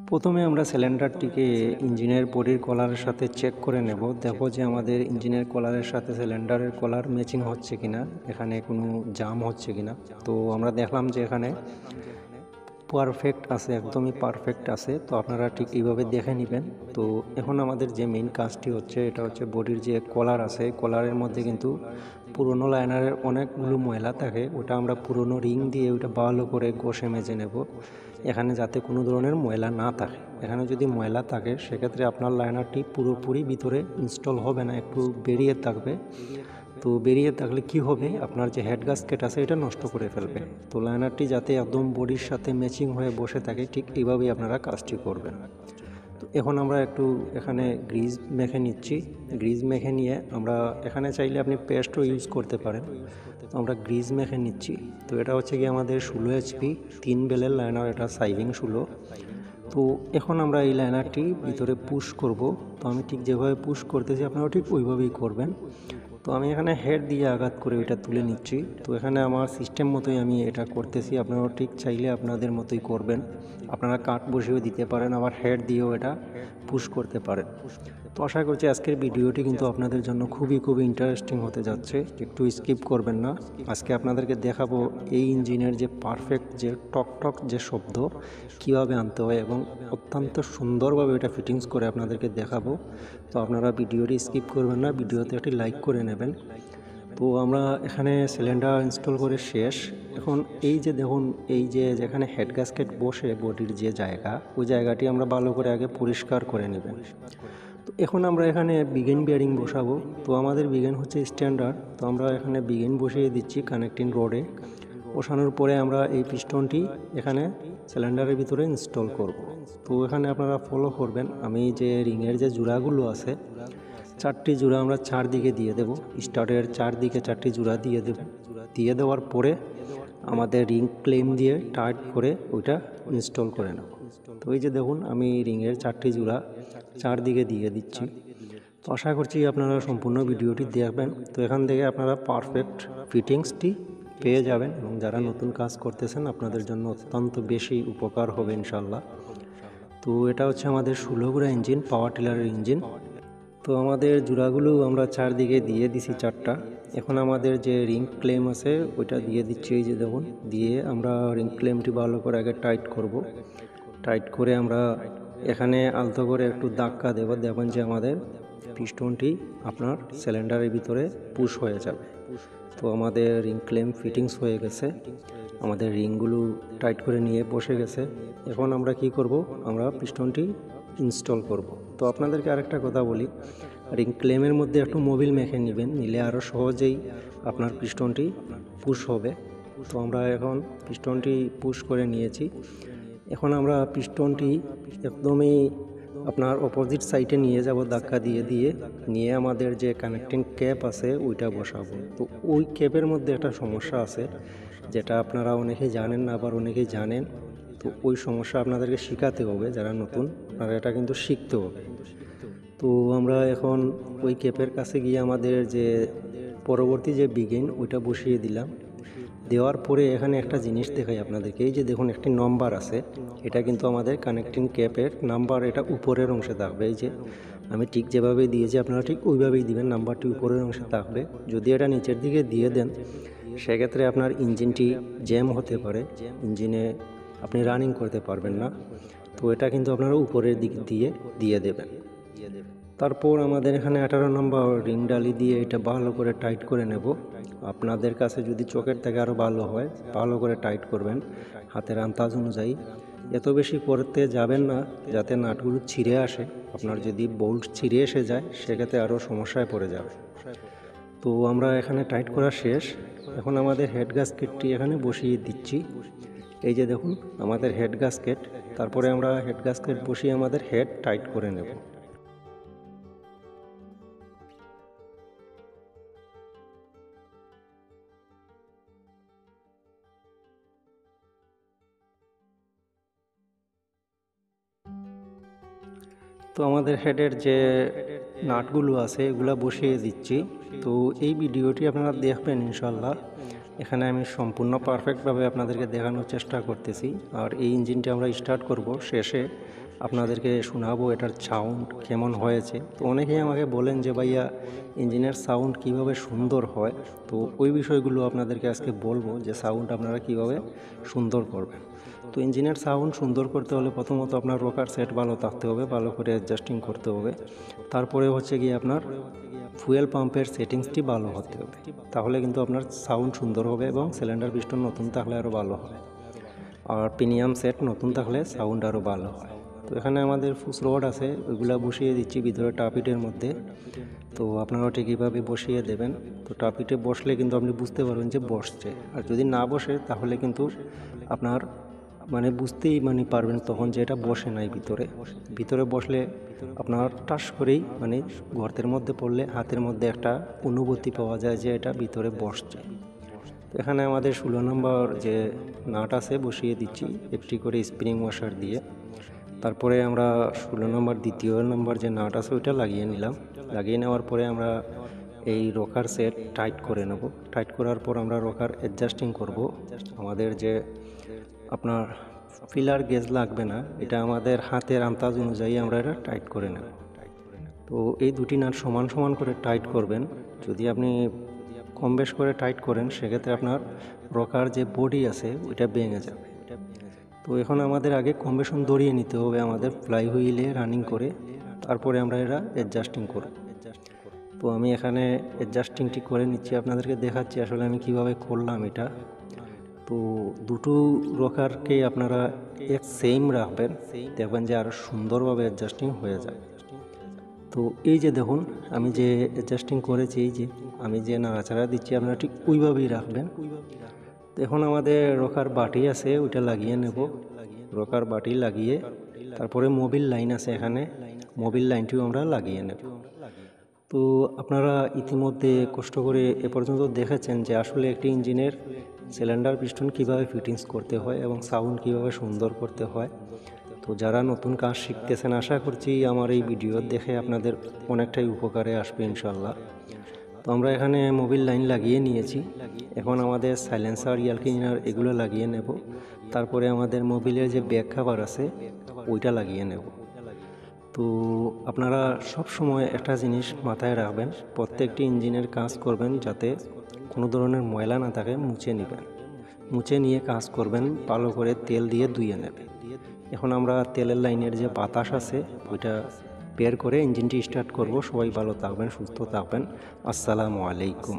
প্রথমে আমরা সিলিন্ডারটিকে ইঞ্জিনের বডির কলারের সাথে চেক করে নেব। দেখো যে আমাদের ইঞ্জিনের কলারের সাথে সিলিন্ডারের কলার ম্যাচিং হচ্ছে কিনা, এখানে কোনো জাম হচ্ছে কিনা। তো আমরা দেখলাম যে এখানে পারফেক্ট আছে, একদমই পারফেক্ট আছে। তো আপনারা ঠিক এইভাবে দেখে নেবেন। তো এখন আমাদের যে মেইন কাজটি হচ্ছে, এটা হচ্ছে বডির যে কলার আছে, কলারের মধ্যে কিন্তু পুরনো লাইনারের অনেকগুলো ময়লা থাকে। ওটা আমরা পুরনো রিং দিয়ে ওটা ভালো করে ঘষে মেজে নেব, এখানে যাতে কোনো ধরনের ময়লা না থাকে। এখানে যদি ময়লা থাকে সেক্ষেত্রে আপনার লাইনারটি পুরোপুরি ভিতরে ইনস্টল হবে না, একটু বেরিয়ে থাকবে। তো বেরিয়ে থাকলে কি হবে, আপনার যে হেড গাস্কেট আছে এটা নষ্ট করে ফেলবে। তো লাইনারটি যাতে একদম বডির সাথে ম্যাচিং হয়ে বসে থাকে, ঠিক এইভাবেই আপনারা কাজটি করবেন। তো এখন আমরা একটু এখানে গ্রিজ মেখে নিচ্ছি। গ্রিজ মেখে নিয়ে আমরা এখানে চাইলে আপনি পেস্টও ইউজ করতে পারেন। তো আমরা গ্রিজ মেখে নিচ্ছি। তো এটা হচ্ছে কি আমাদের 16 HP 3 বেলের লাইনার, এটা সাইভিং 16। তো এখন আমরা এই লাইনারটি ভিতরে পুশ করব। তো আমি ঠিক যেভাবে পুশ করতেছি আপনারাও ঠিক ওইভাবেই করবেন। তো আমি এখানে হেড দিয়ে আঘাত করে এটা তুলে নিচ্ছি। তো এখানে আমার সিস্টেম মতোই আমি এটা করতেছি, আপনারাও ঠিক চাইলে আপনাদের মতোই করবেন। আপনারা কাট বসিয়েও দিতে পারেন, আবার হেড দিয়েও এটা পুশ করতে পারেন। তো আশা করছি আজকের ভিডিওটি কিন্তু আপনাদের জন্য খুবই ইন্টারেস্টিং হতে যাচ্ছে, একটু স্কিপ করবেন না। আজকে আপনাদেরকে দেখাবো এই ইঞ্জিনের যে পারফেক্ট যে টক যে শব্দ কীভাবে আনতে হয়, এবং অত্যন্ত সুন্দরভাবে এটা ফিটিংস করে আপনাদেরকে দেখাবো। তো আপনারা ভিডিওটি স্কিপ করবেন না, ভিডিওতে একটি লাইক করে নেবেন। তো আমরা এখানে সিলিন্ডার ইনস্টল করে শেষ। এখন এই যে দেখুন, এই যে যেখানে হেড গ্যাসকেট বসে বডির যে জায়গা, ওই জায়গাটি আমরা ভালো করে আগে পরিষ্কার করে নেবেন। তো এখন আমরা এখানে বিগিন বিয়ারিং বসাবো। তো আমাদের বিগিন হচ্ছে স্ট্যান্ডার্ড। তো আমরা এখানে বিগিন বসিয়ে দিচ্ছি কানেক্টিং রডে। বসানোর পরে আমরা এই পিস্টনটি এখানে সিলিন্ডারের ভিতরে ইনস্টল করব। তো এখানে আপনারা ফলো করবেন, আমি যে রিংয়ের যে জোড়াগুলো আছে 4টি জোড়া আমরা চারদিকে দিয়ে দেব। স্টার্টের চারদিকে 4টি জোড়া দিয়ে দেব। দিয়ে দেওয়ার পরে আমাদের রিং ক্লেম দিয়ে টাইট করে ওইটা ইনস্টল করে নেব। তো এই যে দেখুন, আমি রিংয়ের 4টি জোড়া চারদিকে দিয়ে দিচ্ছি। তো আশা করছি আপনারা সম্পূর্ণ ভিডিওটি দেখবেন। তো এখান থেকে আপনারা পারফেক্ট ফিটিংসটি পেয়ে যাবেন, এবং যারা নতুন কাজ করতেছেন আপনাদের জন্য অত্যন্ত বেশি উপকার হবে ইনশাল্লাহ। তো এটা হচ্ছে আমাদের 16 গুড়া ইঞ্জিন, পাওয়ার টিলারের ইঞ্জিন। তো আমাদের জোড়াগুলো আমরা চারদিকে দিয়ে দিছি 4টা। এখন আমাদের যে রিং ক্লেম আছে ওইটা দিয়ে দিচ্ছি। এই যে দেখুন, দিয়ে আমরা রিং ক্লেমটি ভালো করে আগে টাইট করব। টাইট করে আমরা এখানে আলতো করে একটু ধাক্কা দেব, দেখবেন যে আমাদের পিস্টনটি আপনার সিলিন্ডারের ভিতরে পুশ হয়ে যাবে। তো আমাদের রিং ক্লেম ফিটিংস হয়ে গেছে, আমাদের রিংগুলো টাইট করে নিয়ে বসে গেছে। এখন আমরা কি করব, আমরা পিস্টনটি ইনস্টল করব। তো আপনাদেরকে আরেকটা কথা বলি, রিং ক্লেমের মধ্যে একটু মোবিল মেখে নেবেন, নিলে আরও সহজেই আপনার পিস্টনটি পুশ হবে। তো আমরা এখন পিস্টনটি পুশ করে নিয়েছি। এখন আমরা পিস্টনটি একদমই আপনার অপোজিট সাইডে নিয়ে যাব, ধাক্কা দিয়ে নিয়ে আমাদের যে কানেক্টিং ক্যাপ আছে ওইটা বসাবো। তো ওই ক্যাপের মধ্যে একটা সমস্যা আছে, যেটা আপনারা অনেকেই জানেন না, আবার অনেকেই জানেন। তো ওই সমস্যা আপনাদেরকে শেখাতে হবে, যারা নতুন আর এটা কিন্তু শিখতে হবে। তো আমরা এখন ওই ক্যাপের কাছে গিয়ে আমাদের যে পরবর্তী যে বিগিন ওইটা বসিয়ে দিলাম। দেওয়ার পরে এখানে একটা জিনিস দেখাই আপনাদেরকে, এই যে দেখুন একটি নাম্বার আছে, এটা কিন্তু আমাদের কানেক্টিং ক্যাপের নাম্বার, এটা উপরের অংশে থাকবে। এই যে আমি ঠিক যেভাবে দিয়েছি আপনারা ঠিক ওইভাবেই দিবেন, নাম্বারটি উপরের অংশে থাকবে। যদি এটা নিচের দিকে দিয়ে দেন সেক্ষেত্রে আপনার ইঞ্জিনটি জ্যাম হতে পারে, ইঞ্জিনে আপনি রানিং করতে পারবেন না। তো এটা কিন্তু আপনারা উপরের দিক দিয়ে দেবেন। তারপর আমাদের এখানে 18 নম্বর রিং ডালি দিয়ে এটা ভালো করে টাইট করে নেব। আপনাদের কাছে যদি চকের থেকে আরও ভালো হয়, ভালো করে টাইট করবেন হাতের আন্দাজ অনুযায়ী। এত বেশি করতে যাবেন না যাতে নাটগুলো ছিঁড়ে আসে। আপনার যদি বোল্ট ছিঁড়ে এসে যায় সেক্ষেত্রে আরও সমস্যায় পড়ে যাবে। তো আমরা এখানে টাইট করা শেষ। এখন আমাদের হেড গাস্কেটটি এখানে বসিয়ে দিচ্ছি। এই যে দেখুন আমাদের হেড গাস্কেট। তারপরে আমরা হেড গাস্কেট বসিয়ে আমাদের হেড টাইট করে নেব। তো আমাদের হেডের যে নাটগুলো আছে এগুলো বসিয়ে দিচ্ছি। তো এই ভিডিওটি আপনারা দেখবেন ইনশাল্লাহ। এখানে আমি সম্পূর্ণ পারফেক্টভাবে আপনাদেরকে দেখানোর চেষ্টা করতেছি। আর এই ইঞ্জিনটি আমরা স্টার্ট করব, শেষে আপনাদেরকে শোনাবো এটার সাউন্ড কেমন হয়েছে। তো অনেকেই আমাকে বলেন যে ভাইয়া ইঞ্জিনের সাউন্ড কিভাবে সুন্দর হয়, তো ওই বিষয়গুলো আপনাদেরকে আজকে বলবো যে সাউন্ড আপনারা কিভাবে সুন্দর করবেন। তো ইঞ্জিনের সাউন্ড সুন্দর করতে হলে প্রথমত আপনার রকার সেট ভালো থাকতে হবে, ভালো করে অ্যাডজাস্টিং করতে হবে। তারপরে হচ্ছে গিয়ে আপনার ফুয়েল পাম্পের সেটিংসটি ভালো হতে হবে, তাহলে কিন্তু আপনার সাউন্ড সুন্দর হবে এবং সিলিন্ডার পিস্টন নতুন থাকলে আরও ভালো হয়। আর প্রিমিয়াম সেট নতুন থাকলে সাউন্ড আরও ভালো হয়। তো এখানে আমাদের ফুস রড আছে, ওইগুলো বসিয়ে দিচ্ছি ভিতরে টাপিটের মধ্যে। তো আপনারাও ঠিক এইভাবে বসিয়ে দেবেন। তো টাপিটে বসলে কিন্তু আপনি বুঝতে পারবেন যে বসছে, আর যদি না বসে তাহলে কিন্তু আপনার বুঝতেই পারবেন তখন যে এটা বসে নাই। ভিতরে বসলে আপনার টাস করেই গর্তের মধ্যে পড়লে হাতের মধ্যে একটা অনুভূতি পাওয়া যায় যে এটা ভিতরে বসছে। তো এখানে আমাদের 16 নম্বর যে নাট আছে বসিয়ে দিচ্ছি একটি করে স্প্রিং ওয়াশার দিয়ে। তারপরে আমরা 16 নম্বর দ্বিতীয় নম্বর যে নাট আছে ওইটা লাগিয়ে নিলাম। লাগিয়ে নেওয়ার পরে আমরা এই রকার সেট টাইট করে নেব। টাইট করার পর আমরা রকার অ্যাডজাস্টিং করব। আমাদের যে আপনার ফিলার গেজ লাগবে না, এটা আমাদের হাতের আন্দাজ অনুযায়ী আমরা এটা টাইট করে নেব। তো এই দুটি নাট সমান সমান করে টাইট করবেন। যদি আপনি কম বেশ করে টাইট করেন সেক্ষেত্রে আপনার রকার যে বডি আছে ওইটা ভেঙে যাবে। তো এখন আমাদের আগে কম্বেশন দড়িয়ে নিতে হবে আমাদের ফ্লাই হুইলে রানিং করে, তারপরে আমরা এটা অ্যাডজাস্টিং করব। তো আমি এখানে অ্যাডজাস্টিংটি করে নিচ্ছি, আপনাদেরকে দেখাচ্ছি আসলে আমি কিভাবে করলাম এটা। তো দুটো রকারকে আপনারা এক সেম রাখবেন, দেখবেন যে আরও সুন্দরভাবে অ্যাডজাস্টিং হয়ে যায়। তো এই যে দেখুন আমি যে অ্যাডজাস্টিং করেছি, এই যে আমি যে নাড়াচাড়া দিচ্ছি আপনারা ঠিক ওইভাবেই রাখবেন। তো এখন আমাদের রকার বাটি আছে ওইটা লাগিয়ে নেব। রকার বাটি লাগিয়ে তারপরে মোবিল লাইন আছে, এখানে মোবিল লাইনটিও আমরা লাগিয়ে নেব। তো আপনারা ইতিমধ্যে কষ্ট করে এ পর্যন্ত দেখেছেন যে আসলে একটি ইঞ্জিনের সিলিন্ডার পিস্টন কীভাবে ফিটিংস করতে হয় এবং সাউন্ড কীভাবে সুন্দর করতে হয়। তো যারা নতুন কাজ শিখতেছেন আশা করছি আমার এই ভিডিও দেখে আপনাদের অনেকটাই উপকারে আসবে ইনশাল্লাহ। তো আমরা এখানে মোবিল লাইন লাগিয়ে নিয়েছি, এখন আমাদের সাইলেন্সার, এয়ার ক্লিনার এগুলো লাগিয়ে নেব। তারপরে আমাদের মোবিলের যে ব্যাক কভার আছে ওইটা লাগিয়ে নেব। তো আপনারা সব সময় একটা জিনিস মাথায় রাখবেন, প্রত্যেকটি ইঞ্জিনের কাজ করবেন যাতে কোনো ধরনের ময়লা না থাকে, মুছে নেবেন। মুছে নিয়ে কাজ করবেন, ভালো করে তেল দিয়ে ধুয়ে নেবেন। এখন আমরা তেলের লাইনের যে বাতাস আছে ওইটা বের করে ইঞ্জিনটি স্টার্ট করব। সবাই ভালো থাকবেন, সুস্থ থাকবেন। আসসালামু আলাইকুম।